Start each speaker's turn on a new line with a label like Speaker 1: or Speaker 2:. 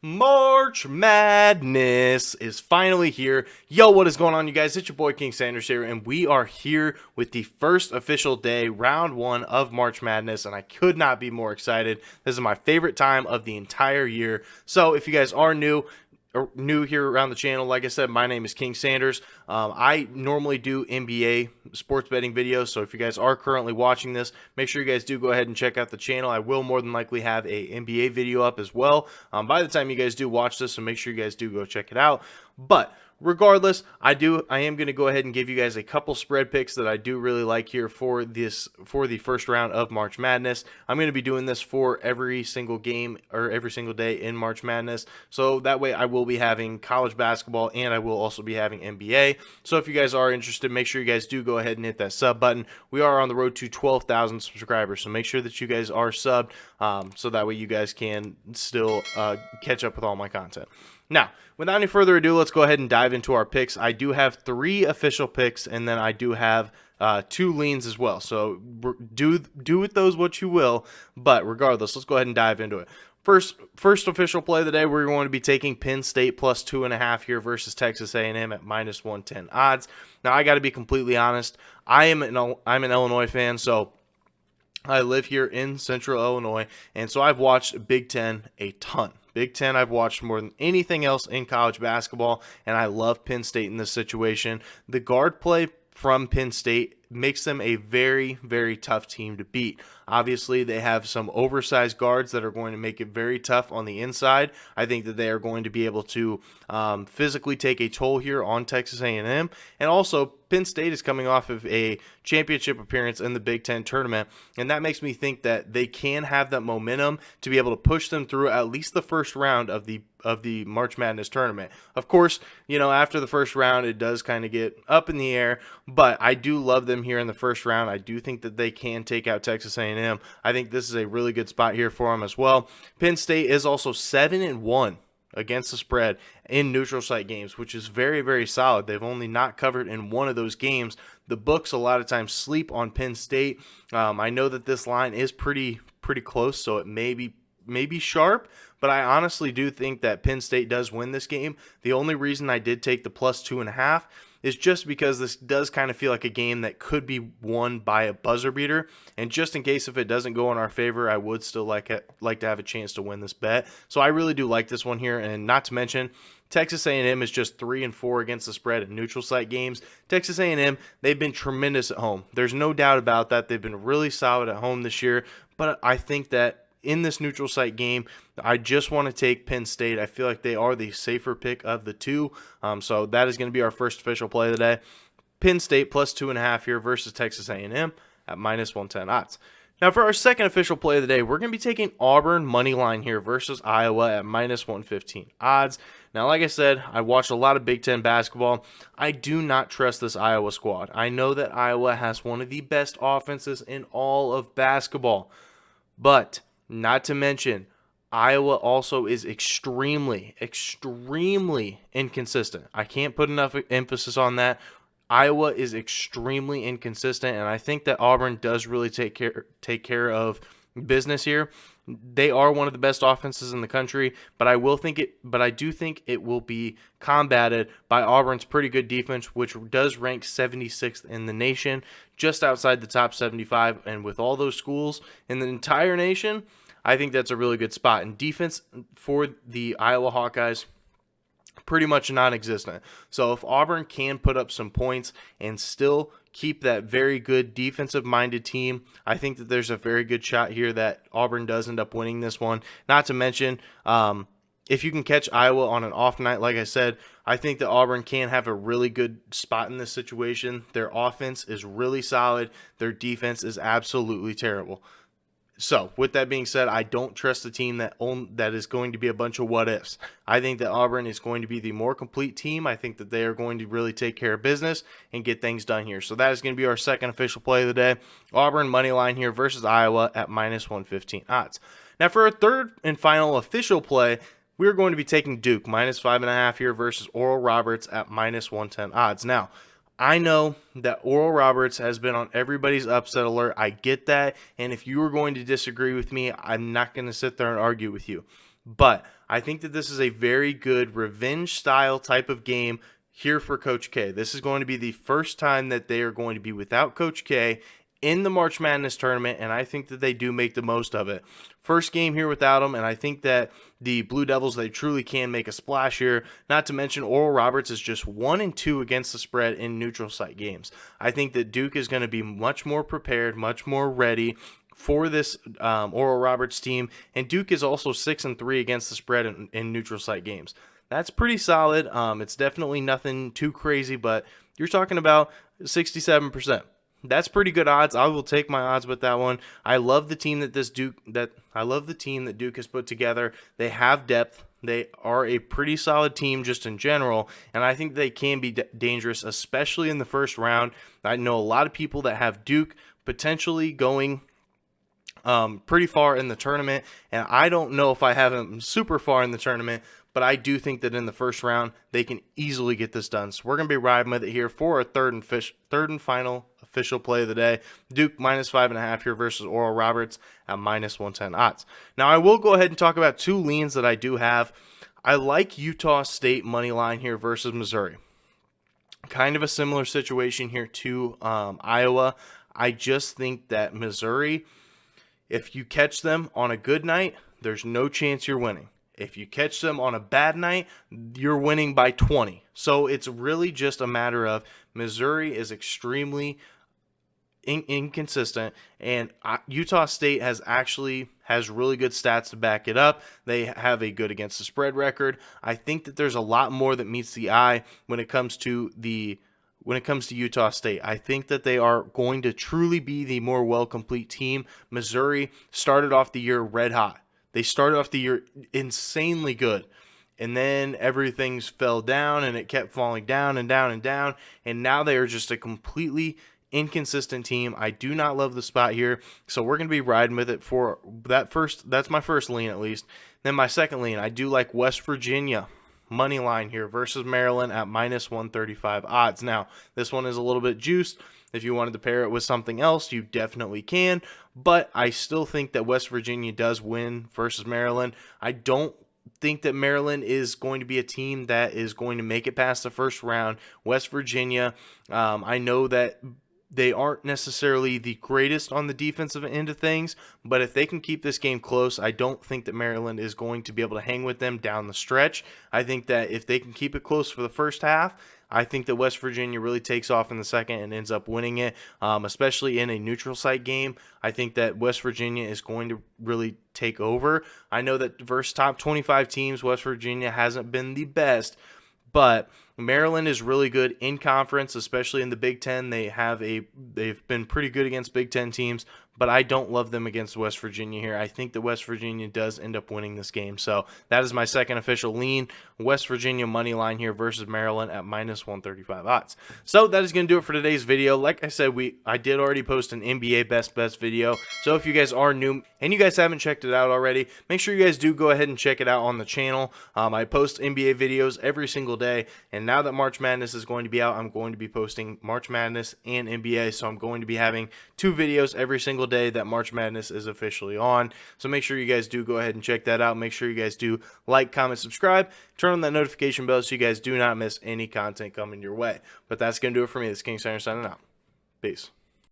Speaker 1: March Madness is finally here. Yo, what is going on, you guys? It's your boy King Sanders here, and we are here with the first official day, round one of March Madness, and I could not be more excited. This is my favorite time of the entire year. So if you guys are new here around the channel, like I said, my name is King Sanders. I normally do NBA sports betting videos, so if you guys are currently watching this, make sure you guys do go ahead and check out the channel. I will more than likely have a NBA video up as well by the time you guys do watch this, so make sure you guys do go check it out. But regardless, I am going to go ahead and give you guys a couple spread picks that I do really like here for the first round of March Madness. I'm going to be doing this for every single game or every single day in March Madness. So that way I will be having college basketball and I will also be having NBA. So if you guys are interested, make sure you guys do go ahead and hit that sub button. We are on the road to 12,000 subscribers, so make sure that you guys are subbed so that way you guys can still catch up with all my content. Now, without any further ado, let's go ahead and dive into our picks. I do have 3 official picks, and then I do have 2 leans as well. So do with those what you will, but regardless, let's go ahead and dive into it. First official play of the day, we're going to be taking Penn State plus 2.5 here versus Texas A&M at minus 110 odds. Now, I got to be completely honest. I'm an Illinois fan, so I live here in Central Illinois, and so I've watched Big Ten a ton. Big Ten I've watched more than anything else in college basketball, and I love Penn State in this situation. The guard play from Penn State makes them a very, very tough team to beat. Obviously, they have some oversized guards that are going to make it very tough on the inside. I think that they are going to be able to physically take a toll here on Texas A&M. And also, Penn State is coming off of a championship appearance in the Big Ten tournament, and that makes me think that they can have that momentum to be able to push them through at least the first round of the March Madness tournament. Of course, you know, after the first round, it does kind of get up in the air, but I do love them here in the first round. I do think that they can take out Texas A&M. I think this is a really good spot here for them as well. Penn State is also 7-1 against the spread in neutral site games, which is very, very solid. They've only not covered in one of those games. The books a lot of times sleep on Penn State. I know that this line is pretty close, so it may be sharp, but I honestly do think that Penn State does win this game. The only reason I did take the plus 2.5 is just because this does kind of feel like a game that could be won by a buzzer beater. And just in case if it doesn't go in our favor, I would still like to have a chance to win this bet. So I really do like this one here. And not to mention, Texas A&M is just 3-4 against the spread in neutral site games. Texas A&M, they've been tremendous at home. There's no doubt about that. They've been really solid at home this year. But I think that in this neutral site game, I just want to take Penn State. I feel like they are the safer pick of the two. So that is going to be our first official play of the day. Penn State plus 2.5 here versus Texas A&M at minus 110 odds. Now for our second official play of the day, we're going to be taking Auburn money line here versus Iowa at minus 115 odds. Now, like I said, I watched a lot of Big Ten basketball. I do not trust this Iowa squad. I know that Iowa has one of the best offenses in all of basketball, but not to mention, Iowa also is extremely inconsistent. I can't put enough emphasis on that. Iowa is extremely inconsistent, and I think that Auburn does really take care of business here. They are one of the best offenses in the country, but I do think it will be combated by Auburn's pretty good defense, which does rank 76th in the nation, just outside the top 75. And with all those schools in the entire nation, I think that's a really good spot. And defense for the Iowa Hawkeyes, pretty much non-existent. So if Auburn can put up some points and still keep that very good defensive-minded team, I think that there's a very good shot here that Auburn does end up winning this one. Not to mention, if you can catch Iowa on an off night, like I said, I think that Auburn can have a really good spot in this situation. Their offense is really solid. Their defense is absolutely terrible. So, with that being said, I don't trust the team that is going to be a bunch of what-ifs. I think that Auburn is going to be the more complete team. I think that they are going to really take care of business and get things done here. So, that is going to be our second official play of the day. Auburn money line here versus Iowa at minus 115 odds. Now, for our third and final official play, we're going to be taking Duke minus 5.5 here versus Oral Roberts at minus 110 odds. Now, I know that Oral Roberts has been on everybody's upset alert. I get that. And if you are going to disagree with me, I'm not going to sit there and argue with you. But I think that this is a very good revenge style type of game here for Coach K. This is going to be the first time that they are going to be without Coach K in the March Madness tournament, and I think that they do make the most of it. First game here without him, and I think that the Blue Devils, they truly can make a splash here. Not to mention Oral Roberts is just 1-2 against the spread in neutral site games. I think that Duke is going to be much more prepared, much more ready for this Oral Roberts team, and Duke is also 6-3 against the spread in neutral site games. That's pretty solid. It's definitely nothing too crazy, but you're talking about 67%. That's pretty good odds. I will take my odds with that one. I love the team that Duke has put together. They have depth. They are a pretty solid team just in general, and I think they can be dangerous, especially in the first round. I know a lot of people that have Duke potentially going pretty far in the tournament, and I don't know if I have them super far in the tournament, but I do think that in the first round they can easily get this done. So we're going to be riding with it here for a third and final official play of the day. Duke -5.5 here versus Oral Roberts at -110 odds. Now I will go ahead and talk about two leans that I do have. I like Utah State money line here versus Missouri. Kind of a similar situation here to Iowa. I just think that Missouri, if you catch them on a good night, there's no chance you're winning. If you catch them on a bad night, you're winning by 20. So it's really just a matter of Missouri is extremely inconsistent, and Utah State has really good stats to back it up. They have a good against the spread record. I think that there's a lot more that meets the eye when it comes to Utah State. I think that they are going to truly be the more well-complete team. Missouri started off the year red hot. They started off the year insanely good, and then everything fell down, and it kept falling down and down and down, and now they are just a completely inconsistent team. I do not love the spot here, so we're going to be riding with it for that first. That's my first lean at least. Then my second lean, I do like West Virginia money line here versus Maryland at -135 odds. Now, this one is a little bit juiced. If you wanted to pair it with something else, you definitely can, but I still think that West Virginia does win versus Maryland. I don't think that Maryland is going to be a team that is going to make it past the first round. West Virginia, I know that they aren't necessarily the greatest on the defensive end of things, but if they can keep this game close, I don't think that Maryland is going to be able to hang with them down the stretch. I think that if they can keep it close for the first half, I think that West Virginia really takes off in the second and ends up winning it, especially in a neutral site game. I think that West Virginia is going to really take over. I know that versus top 25 teams, West Virginia hasn't been the best, but Maryland is really good in conference, especially in the Big Ten. They've been pretty good against Big Ten teams, but I don't love them against West Virginia here. I think that West Virginia does end up winning this game. So that is my second official lean. West Virginia money line here versus Maryland at -135 odds. So that is going to do it for today's video. Like I said, I did already post an NBA best bets video. So if you guys are new and you guys haven't checked it out already, make sure you guys do go ahead and check it out on the channel. I post NBA videos every single day, and now that March Madness is going to be out, I'm going to be posting March Madness and NBA. So I'm going to be having 2 videos every single day that March Madness is officially on. So make sure you guys do go ahead and check that out. Make sure you guys do like, comment, subscribe, turn on that notification bell so you guys do not miss any content coming your way. But that's going to do it for me. This is King Sander signing out. Peace.